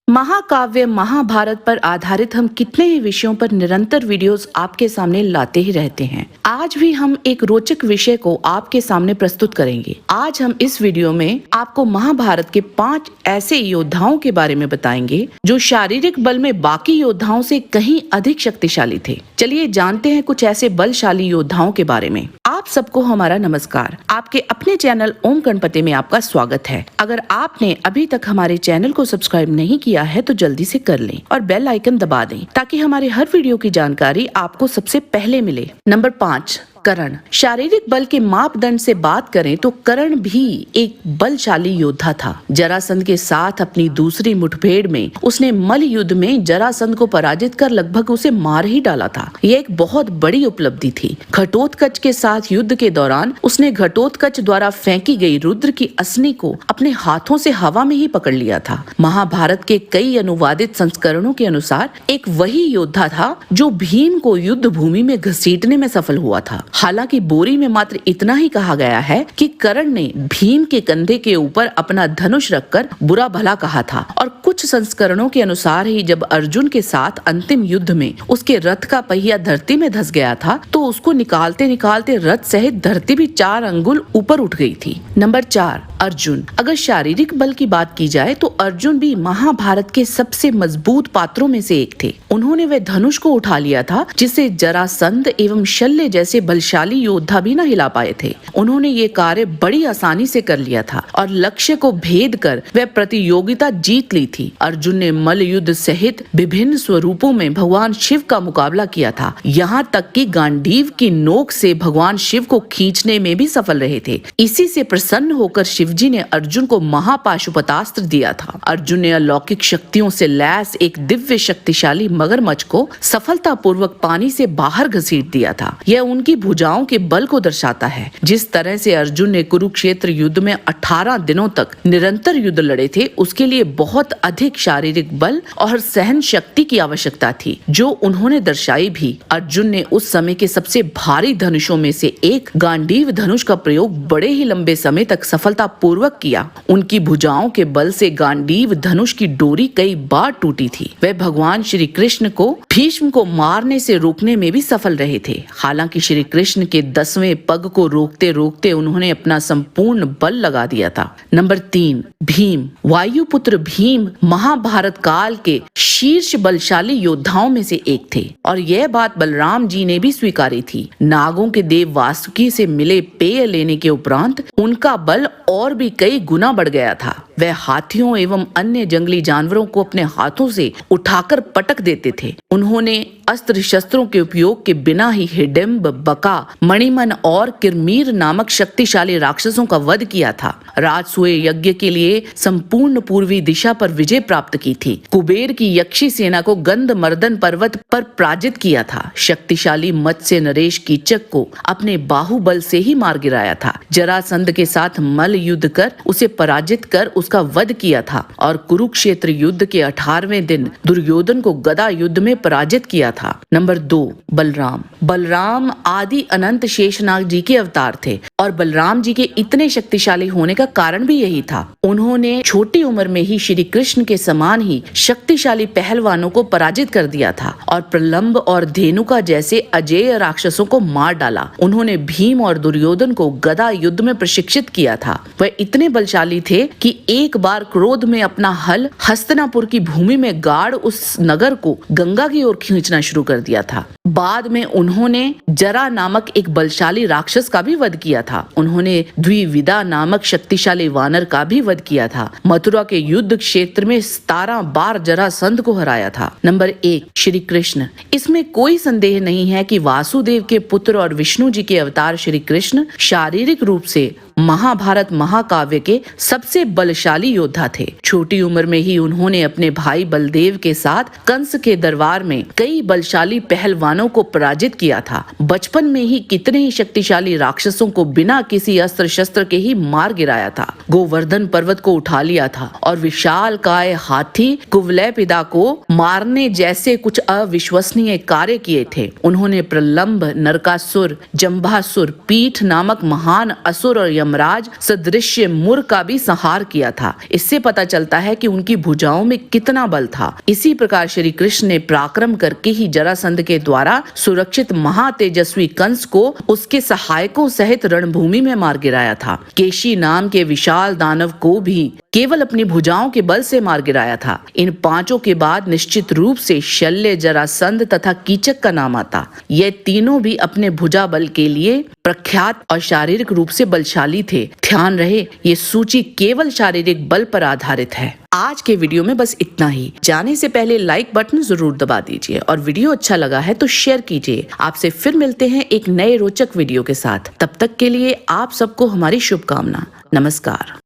महाकाव्य महाभारत पर आधारित हम कितने ही विषयों पर निरंतर वीडियोस आपके सामने लाते ही रहते हैं। आज भी हम एक रोचक विषय को आपके सामने प्रस्तुत करेंगे। आज हम इस वीडियो में आपको महाभारत के 5 ऐसे योद्धाओं के बारे में बताएंगे जो शारीरिक बल में बाकी योद्धाओं से कहीं अधिक शक्तिशाली थे। चलिए जानते हैं कुछ ऐसे बलशाली योद्धाओं के बारे में। आप सबको हमारा नमस्कार। आपके अपने चैनल ओम गणपति में आपका स्वागत है। अगर आपने अभी तक हमारे चैनल को सब्सक्राइब नहीं किया है तो जल्दी से कर लें और बेल आइकन दबा दें ताकि हमारे हर वीडियो की जानकारी आपको सबसे पहले मिले। नंबर 5, कर्ण। शारीरिक बल के मापदंड से बात करें तो कर्ण भी एक बलशाली योद्धा था। जरासंध के साथ अपनी दूसरी मुठभेड़ में उसने मल्ल युद्ध में जरासंध को पराजित कर लगभग उसे मार ही डाला था। यह एक बहुत बड़ी उपलब्धि थी। घटोत्कच के साथ युद्ध के दौरान उसने घटोत्कच द्वारा फेंकी गई रुद्र की असनी को अपने हाथों से हवा में ही पकड़ लिया था। महाभारत के कई अनुवादित संस्करणों के अनुसार एक वही योद्धा था जो भीम को युद्ध भूमि में घसीटने में सफल हुआ था। हालांकि बोरी में मात्र इतना ही कहा गया है कि कर्ण ने भीम के कंधे के ऊपर अपना धनुष रखकर बुरा भला कहा था और कुछ संस्करणों के अनुसार ही जब अर्जुन के साथ अंतिम युद्ध में उसके रथ का पहिया धरती में धंस गया था तो उसको निकालते निकालते रथ सहित धरती भी 4 अंगुल ऊपर उठ गई थी। नंबर 4, अर्जुन। अगर शारीरिक बल की बात की जाए तो अर्जुन भी महाभारत के सबसे मजबूत पात्रों में से एक थे। उन्होंने वह धनुष को उठा लिया था जिसे जरासंध एवं शल्य जैसे बलशाली योद्धा भी न हिला पाए थे। उन्होंने ये कार्य बड़ी आसानी से कर लिया था और लक्ष्य को भेद कर वह प्रतियोगिता जीत ली थी। अर्जुन ने मल्ल युद्ध सहित विभिन्न स्वरूपों में भगवान शिव का मुकाबला किया था। यहाँ तक कि गांडीव की नोक से भगवान शिव को खींचने में भी सफल रहे थे। इसी से प्रसन्न होकर शिवजी ने अर्जुन को महापाशुपतास्त्र दिया था। अर्जुन ने अलौकिक शक्तियों से लैस एक दिव्य शक्तिशाली मगरमच्छ को सफलतापूर्वक पानी से बाहर घसीट दिया था। यह उनकी भुजाओं के बल को दर्शाता है। जिस तरह से अर्जुन ने कुरुक्षेत्र युद्ध में 18 दिनों तक निरंतर युद्ध लड़े थे उसके लिए बहुत अधिक शारीरिक बल और सहन शक्ति की आवश्यकता थी जो उन्होंने दर्शाई भी। अर्जुन ने उस समय के सबसे भारी धनुषों में से एक गांडीव धनुष का प्रयोग बड़े ही लंबे समय तक सफलता पूर्वक किया। उनकी भुजाओं के बल से गांडीव धनुष की डोरी कई बार टूटी थी। वह भगवान श्री कृष्ण को भीष्म को मारने से रोकने में भी सफल रहे थे। हालांकि श्री कृष्ण के 10वें पग को रोकते रोकते उन्होंने अपना संपूर्ण बल लगा दिया था। नंबर 3, भीम। वायुपुत्र भीम महाभारत काल के शीर्ष बलशाली योद्धाओं में से एक थे और यह बात बलराम जी ने भी स्वीकारी थी। नागों के देव वासुकी से मिले पेय लेने के उपरांत उनका बल और भी कई गुना बढ़ गया था। वह हाथियों एवं अन्य जंगली जानवरों को अपने हाथों से उठाकर पटक देते थे। उन्होंने अस्त्र शस्त्रों के उपयोग के बिना ही हिडिंब, बका, मणिमन और किरमीर नामक शक्तिशाली राक्षसों का वध किया था। राजसूय यज्ञ के लिए संपूर्ण पूर्वी दिशा पर विजय प्राप्त की थी। कुबेर की यक्षी सेना को गंधमर्दन पर्वत पर पराजित किया था। शक्तिशाली मत्स्य नरेश कीचक को अपने बाहुबल से ही मार गिराया था। जरासंध के साथ मल्ल युद्ध कर उसे पराजित कर उसका वध किया था और कुरुक्षेत्र युद्ध के 18वें दिन दुर्योधन को गदा युद्ध में पराजित किया था। नंबर 2, बलराम। बलराम आदि अनंत शेषनाग जी के अवतार थे और बलराम जी के इतने शक्तिशाली होने का कारण भी यही था। उन्होंने छोटी उम्र में ही श्री कृष्ण के समान ही शक्तिशाली पहलवानों को पराजित कर दिया था और प्रलंब और धेनुका जैसे अजेय राक्षसों को मार डाला। उन्होंने भीम और दुर्योधन को गदा युद्ध में प्रशिक्षित किया था। वह इतने बलशाली थे कि एक बार क्रोध में अपना हल हस्तिनापुर की भूमि में गाड़ उस नगर को गंगा की ओर खींचना शुरू कर दिया था। बाद में उन्होंने जरा नामक एक बलशाली राक्षस का भी वध किया था। उन्होंने द्विविदा नामक शक्तिशाली वानर का भी वध किया था। मथुरा के युद्ध क्षेत्र में 17 बार जरासंध को हराया था। नंबर 1, श्री कृष्ण। इसमें कोई संदेह नहीं है कि वासुदेव के पुत्र और विष्णु जी के अवतार श्री कृष्ण शारीरिक रूप से महाभारत महाकाव्य के सबसे बलशाली योद्धा थे। छोटी उम्र में ही उन्होंने अपने भाई बलदेव के साथ कंस के दरबार में कई बलशाली पहलवानों को पराजित किया था। बचपन में ही कितने ही शक्तिशाली राक्षसों को बिना किसी अस्त्र शस्त्र के ही मार गिराया था। गोवर्धन पर्वत को उठा लिया था और विशाल काय हाथी कुवलयपिदा को मारने जैसे कुछ अविश्वसनीय कार्य किए थे। उन्होंने प्रलंब, नरकासुर, जंभासुर, पीठ नामक महान असुर और यमराज सदृश्य मुर का भी संहार किया था। इससे पता चलता है कि उनकी भुजाओं में कितना बल था। इसी प्रकार श्री कृष्ण ने पराक्रम करके ही जरासंध के द्वारा सुरक्षित महातेजस्वी कंस को उसके सहायकों सहित रणभूमि में मार गिराया था। केशी नाम के विशाल दानव को भी केवल अपनी भुजाओं के बल से मार गिराया था। इन पांचों के बाद निश्चित रूप से शल्य, जरासंध तथा कीचक का नाम आता। ये तीनों भी अपने भुजा बल के लिए प्रख्यात और शारीरिक रूप से बलशाली थे। ध्यान रहे, ये सूची केवल शारीरिक बल पर आधारित है। आज के वीडियो में बस इतना ही। जाने से पहले लाइक बटन जरूर दबा दीजिए और वीडियो अच्छा लगा है तो शेयर कीजिए। आपसे फिर मिलते हैं एक नए रोचक वीडियो के साथ। तब तक के लिए आप सबको हमारी शुभकामना। नमस्कार।